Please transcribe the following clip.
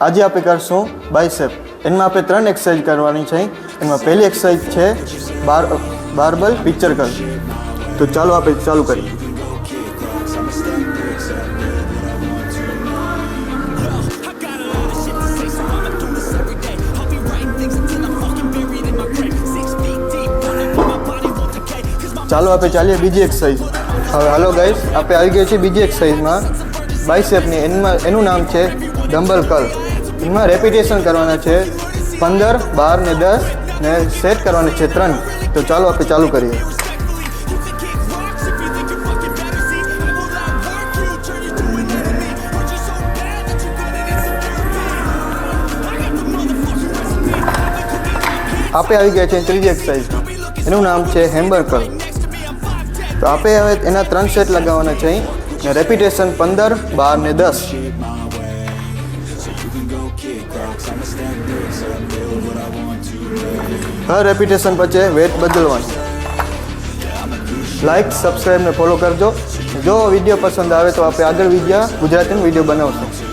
આજે આપણે કરશું બાયસેપ. એમાં આપણે 3 એક્સરસાઇઝ કરવાની છે. એમાં પહેલી એક્સરસાઇઝ છે બારબલ પિક્ચર કર. તો ચાલો આપણે ચાલુ કરીએ. ચાલો આપણે ચાલીએ બીજી એક્સરસાઇઝ. હવે હાલો ગાઈસ, આપણે આવી ગયા છીએ બીજી એક્સરસાઇઝમાં બાયસેપની. એનું નામ છે ડમ્બલ કર્લ. એમાં રેપિટેશન કરવાના છે 15, 12 ને 10 ને સેટ કરવાના છે 3. તો ચાલો આપણે ચાલુ કરીએ. આપણે આવી ગયા છે ત્રીજી એક્સરસાઇઝમાં. એનું નામ છે હેમ્બર કર્લ. તો આપણે હવે એના 3 સેટ લગાવવાના છે ને રેપિટેશન 15, 12 ને 10. હર રેપિટેશન પછી વેટ બદલવાનું. લાઈક, સબસ્ક્રાઈબ ને ફોલો કરજો. જો વિડીયો પસંદ આવે તો આપણે આગળ ગુજરાતીમાં વિડીયો બનાવશું.